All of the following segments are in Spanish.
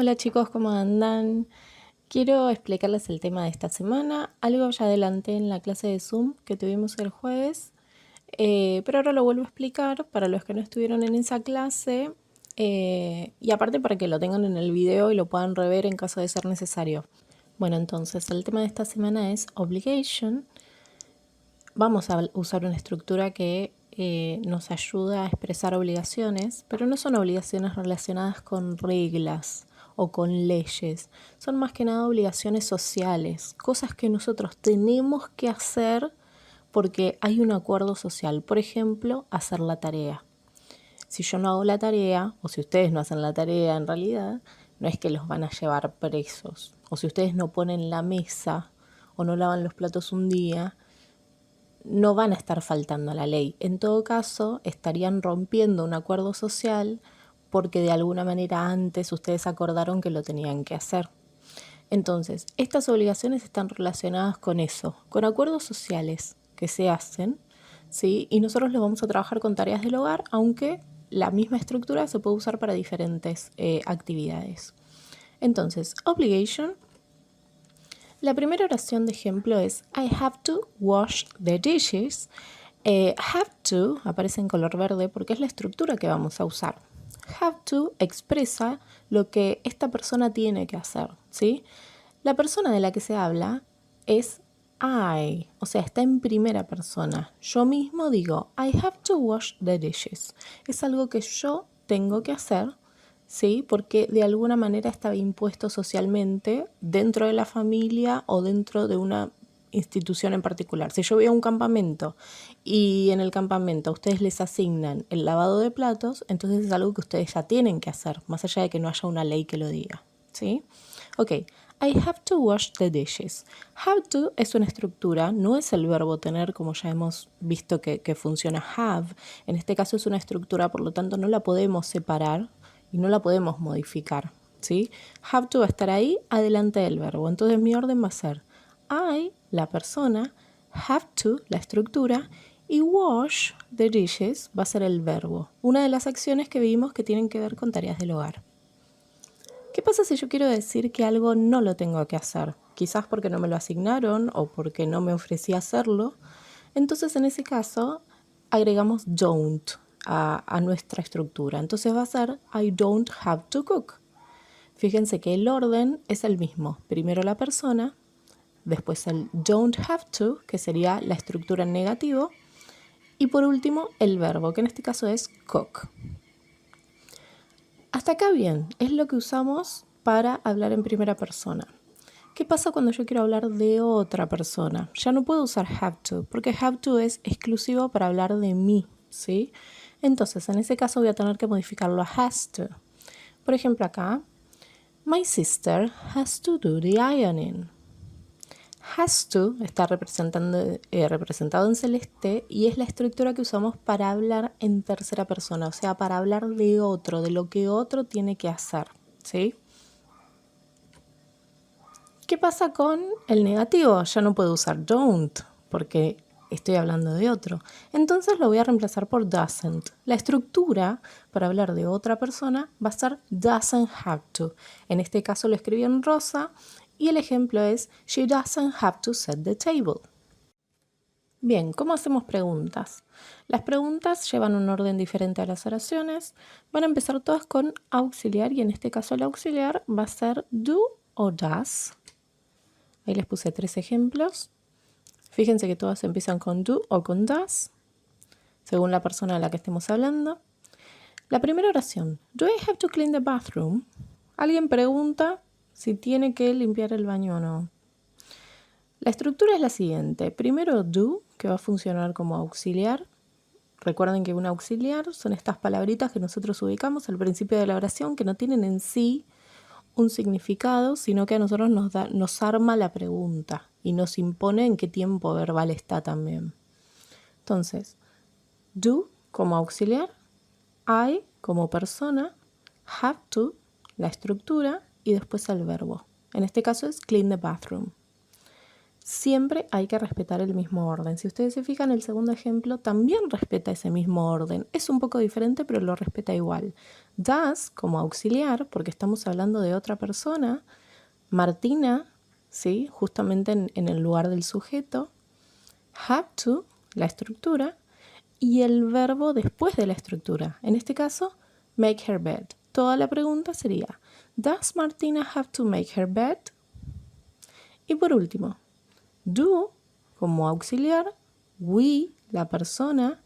Hola chicos, ¿cómo andan? Quiero explicarles el tema de esta semana. Algo ya adelanté en la clase de Zoom que tuvimos el jueves, pero ahora lo vuelvo a explicar para los que no estuvieron en esa clase y aparte para que lo tengan en el video y lo puedan rever en caso de ser necesario. Bueno, entonces el tema de esta semana es obligation. Vamos a usar una estructura que nos ayuda a expresar obligaciones, pero no son obligaciones relacionadas con reglas o con leyes. Son más que nada obligaciones sociales, cosas que nosotros tenemos que hacer porque hay un acuerdo social. Por ejemplo, hacer la tarea. Si yo no hago la tarea, o si ustedes no hacen la tarea en realidad, no es que los van a llevar presos. O si ustedes no ponen la mesa o no lavan los platos un día, no van a estar faltando a la ley. En todo caso, estarían rompiendo un acuerdo social porque de alguna manera antes ustedes acordaron que lo tenían que hacer. Entonces, estas obligaciones están relacionadas con eso, con acuerdos sociales que se hacen, ¿sí? Y nosotros los vamos a trabajar con tareas del hogar, aunque la misma estructura se puede usar para diferentes actividades. Entonces, obligation. La primera oración de ejemplo es I have to wash the dishes. Have to aparece en color verde porque es la estructura que vamos a usar. Have to expresa lo que esta persona tiene que hacer, ¿sí? La persona de la que se habla es I, o sea, está en primera persona. Yo mismo digo I have to wash the dishes. Es algo que yo tengo que hacer, ¿sí? Porque de alguna manera estaba impuesto socialmente dentro de la familia o dentro de una institución en particular. Si yo voy a un campamento y en el campamento a ustedes les asignan el lavado de platos, entonces es algo que ustedes ya tienen que hacer, más allá de que no haya una ley que lo diga, ¿sí? Ok, I have to wash the dishes. Have to es una estructura, no es el verbo tener como ya hemos visto que funciona have. En este caso es una estructura, por lo tanto no la podemos separar y no la podemos modificar, ¿sí? Have to va a estar ahí adelante del verbo. Entonces mi orden va a ser I, la persona, have to, la estructura, y wash the dishes va a ser el verbo. Una de las acciones que vimos que tienen que ver con tareas del hogar. ¿Qué pasa si yo quiero decir que algo no lo tengo que hacer? Quizás porque no me lo asignaron o porque no me ofrecí hacerlo. Entonces en ese caso agregamos don't a nuestra estructura. Entonces va a ser I don't have to cook. Fíjense que el orden es el mismo. Primero la persona, después el don't have to, que sería la estructura en negativo, y por último el verbo, que en este caso es cook. Hasta acá bien, es lo que usamos para hablar en primera persona. ¿Qué pasa cuando yo quiero hablar de otra persona? Ya no puedo usar have to, porque have to es exclusivo para hablar de mí, ¿sí? Entonces, en ese caso voy a tener que modificarlo a has to. Por ejemplo, acá, my sister has to do the ironing. Has to está representado en celeste y es la estructura que usamos para hablar en tercera persona, o sea, para hablar de otro, de lo que otro tiene que hacer, ¿sí? ¿Qué pasa con el negativo? Ya no puedo usar don't porque estoy hablando de otro. Entonces lo voy a reemplazar por doesn't. La estructura para hablar de otra persona va a ser doesn't have to. En este caso lo escribí en rosa y el ejemplo es she doesn't have to set the table. Bien, ¿cómo hacemos preguntas? Las preguntas llevan un orden diferente a las oraciones. Van a empezar todas con auxiliar y en este caso el auxiliar va a ser do o does. Ahí les puse 3 ejemplos. Fíjense que todas empiezan con do o con does, según la persona de la que estemos hablando. La primera oración, do I have to clean the bathroom? Alguien pregunta si tiene que limpiar el baño o no. La estructura es la siguiente. Primero do, que va a funcionar como auxiliar. Recuerden que un auxiliar son estas palabritas que nosotros ubicamos al principio de la oración que no tienen en sí un significado, sino que a nosotros nos arma la pregunta y nos impone en qué tiempo verbal está también. Entonces, do como auxiliar, I como persona, have to, la estructura y después el verbo. En este caso es clean the bathroom. siempre hay que respetar el mismo orden. Si ustedes se fijan, el segundo ejemplo también respeta ese mismo orden. Es un poco diferente, pero lo respeta igual. Does, como auxiliar, porque estamos hablando de otra persona. Martina, ¿sí? Justamente en el lugar del sujeto. Have to, la estructura. Y el verbo después de la estructura. En este caso, make her bed. Toda la pregunta sería, ¿Does Martina have to make her bed? Y por último, do como auxiliar, we, la persona,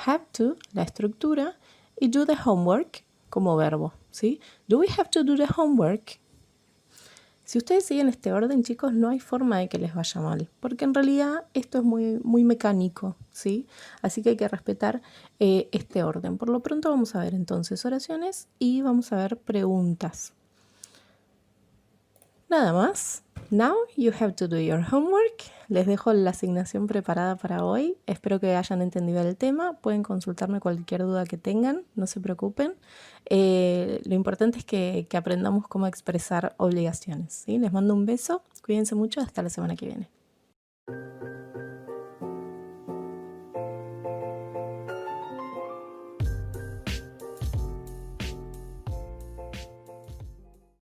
have to, la estructura, y do the homework como verbo, ¿sí? Do we have to do the homework? Si ustedes siguen este orden, chicos, no hay forma de que les vaya mal, porque en realidad esto es muy mecánico, ¿sí? Así que hay que respetar este orden. Por lo pronto vamos a ver entonces oraciones y vamos a ver preguntas. Nada más. Now you have to do your homework. Les dejo la asignación preparada para hoy. Espero que hayan entendido el tema. Pueden consultarme cualquier duda que tengan, no se preocupen. Lo importante es que aprendamos cómo expresar obligaciones, ¿sí? Les mando un beso. Cuídense mucho. Hasta la semana que viene.